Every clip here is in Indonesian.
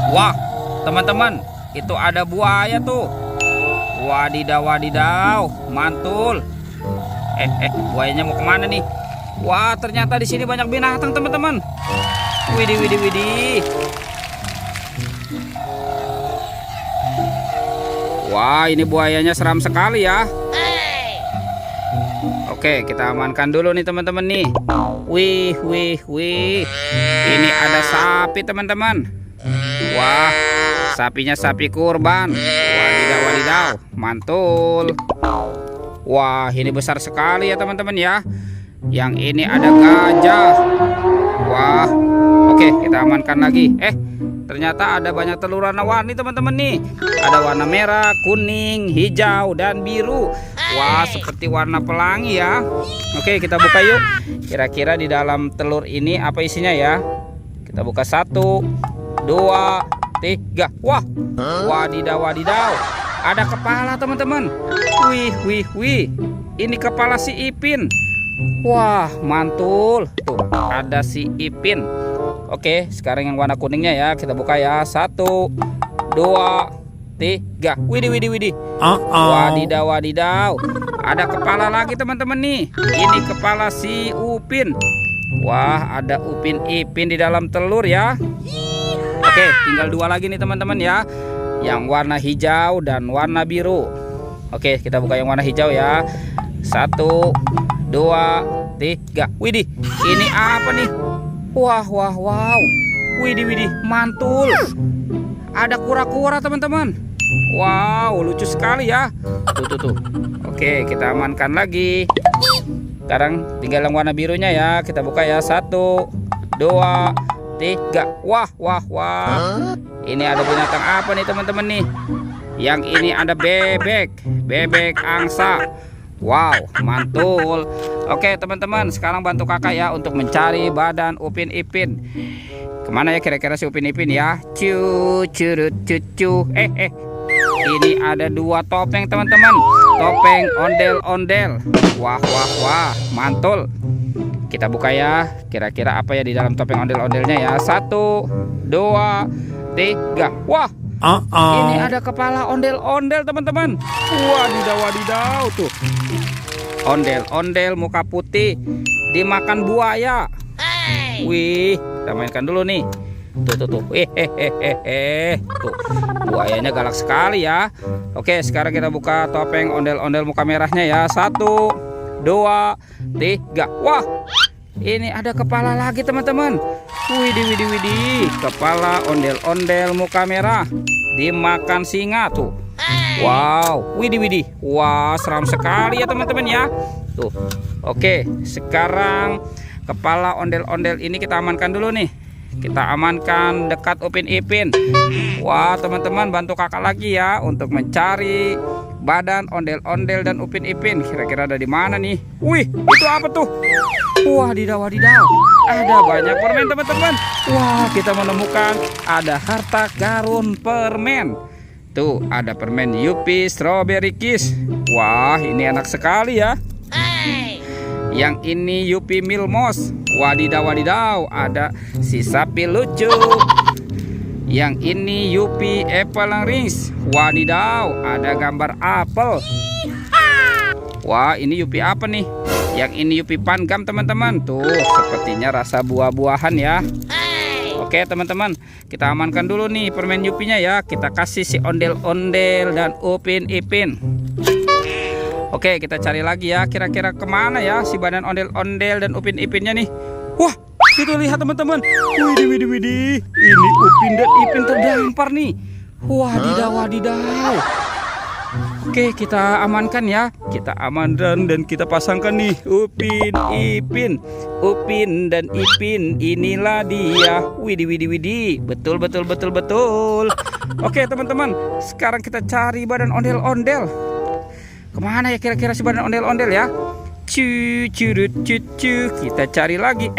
Wah, teman-teman, itu ada buaya tuh. Wadidaw, wadidaw, mantul. Buayanya mau kemana nih? Wah, ternyata di sini banyak binatang, teman-teman. Widih, widih, widih. Wah, ini buayanya seram sekali ya. Oke, kita amankan dulu nih teman-teman nih. Wih, wih, wih. Ini ada sapi teman-teman. Wah, sapinya sapi kurban. Wadidaw, wadidaw, mantul. Wah, ini besar sekali ya teman-teman ya. Yang ini ada gajah. Wah, oke, kita amankan lagi. Ternyata ada banyak telur warna-warni teman-teman nih. Ada warna merah, kuning, hijau, dan biru. Wah, seperti warna pelangi ya. Oke, kita buka yuk. Kira-kira di dalam telur ini apa isinya ya? Kita buka 1, 2, 3. Wah, wadidaw, wadidaw. Ada kepala teman-teman. Wih, wih, wih. Ini kepala si Ipin. Wah, mantul. Tuh, ada si Ipin. Oke, sekarang yang warna kuningnya ya. Kita buka ya. 1, 2, 3. Widih, widih, widih. Wadidaw, wadidaw. Ada kepala lagi teman-teman nih. Ini kepala si Upin. Wah, ada Upin Ipin di dalam telur ya. Oke, tinggal 2 lagi nih teman-teman ya. Yang warna hijau dan warna biru. Oke, kita buka yang warna hijau ya. 1, 2, 3. Widih, ini apa nih? Wah, wah, wow. Widih, widih, mantul. Ada kura-kura teman-teman. Wow, lucu sekali ya. Tuh. Oke, kita amankan lagi. Sekarang tinggal yang warna birunya ya. Kita buka ya. 1, 2, 3. Wah, wah, wah. Ini ada binatang apa nih teman-teman nih? Yang ini ada bebek. Bebek angsa. Wow, mantul. Oke teman-teman, sekarang bantu kakak ya untuk mencari badan Upin Ipin. Kemana ya kira-kira si Upin Ipin ya? Curut cucu. Ini ada 2 topeng teman-teman. Topeng ondel-ondel. Wah, wah, wah, mantul. Kita buka ya. Kira-kira apa ya di dalam topeng ondel-ondelnya ya? 1, 2, 3. Wah, ini ada kepala ondel-ondel teman-teman. Wadidaw, wadidaw tuh. Ondel-ondel muka putih dimakan buaya. Wih, kita mainkan dulu nih. Tuh. Tuh, buayanya galak sekali ya. Oke, sekarang kita buka topeng ondel-ondel muka merahnya ya. 1, 2, 3. Wah, ini ada kepala lagi teman-teman. Widih, widih, widih. Kepala ondel-ondel muka merah dimakan singa tuh. Wow, widih, widih. Wah, seram sekali ya teman-teman ya. Tuh. Oke, sekarang kepala ondel-ondel ini kita amankan dulu nih. Kita amankan dekat Upin Ipin. Wah, teman-teman bantu kakak lagi ya untuk mencari badan ondel-ondel dan Upin Ipin. Kira-kira ada di mana nih? Wih, itu apa tuh? Wadidaw, wadidaw. Ada banyak permen teman-teman. Wah, kita menemukan ada harta karun permen. Tuh, ada permen Yupi Strawberry Kiss. Wah, ini enak sekali ya. Yang ini Yupi Milmos. Wadidaw, wadidaw. Ada si sapi lucu. Yang ini Yupi Apple Rings. Wadidaw, ada gambar apel. Wah, ini Yupi apa nih? Yang ini Yupi Pangam teman-teman. Tuh, sepertinya rasa buah-buahan ya. Oke teman-teman, kita amankan dulu nih permen Yupinya ya. Kita kasih si ondel-ondel dan Upin Ipin. Oke, kita cari lagi ya. Kira-kira kemana ya si badan ondel-ondel dan Upin Ipinnya nih? Wah, itu lihat teman-teman. Widih, widih, widih. Ini Upin dan Ipin terdampar nih. Wadidaw, wadidaw. Oke, kita amankan ya. Kita amankan dan kita pasangkan nih Upin Ipin. Upin dan Ipin, inilah dia. Widih, widih, widih. Betul, betul, betul, betul. Oke teman-teman, sekarang kita cari badan ondel-ondel. Kemana ya kira-kira si badan ondel-ondel ya? Curut cucu. Kita cari lagi.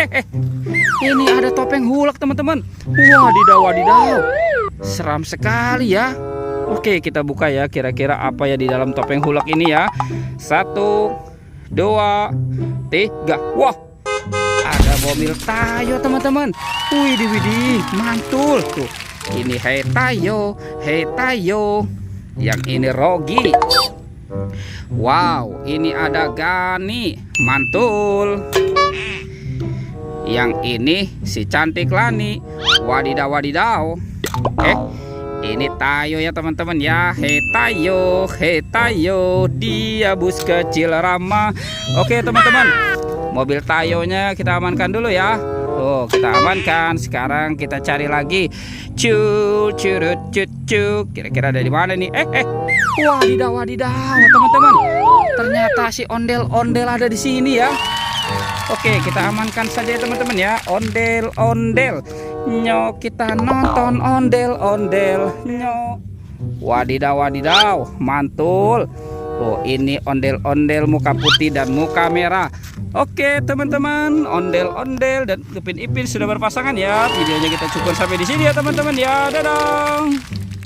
Ini ada topeng hulak teman-teman. Wadidaw, wadidaw. Seram sekali ya. Oke, kita buka ya. Kira-kira apa ya di dalam topeng hulak ini ya? 1, 2, 3. Wah, ada mobil Tayo teman-teman. Widih, widih, mantul tuh. Ini Hei Tayo, Hei Tayo. Yang ini Rogi. Wow, ini ada Gani, mantul. Yang ini si cantik Lani. Wadidaw wadidaw. Ini Tayo ya teman-teman ya. Hei Tayo, Hei Tayo. Dia bus kecil ramah. Oke teman-teman, mobil Tayonya kita amankan dulu ya. Tuh kita amankan. Sekarang kita cari lagi. Curut cucu. Kira-kira ada di mana nih? Wadidaw wadidaw teman-teman. Ternyata si ondel-ondel ada di sini ya. Oke, kita amankan saja ya teman-teman ya. Ondel-ondel. Nyok, kita nonton ondel-ondel. Nyok. Wadidaw wadidaw, mantul. Oh, ini ondel-ondel muka putih dan muka merah. Oke teman-teman, ondel-ondel dan Upin Ipin sudah berpasangan ya. Videonya kita cukup sampai di sini ya teman-teman ya. Dadah.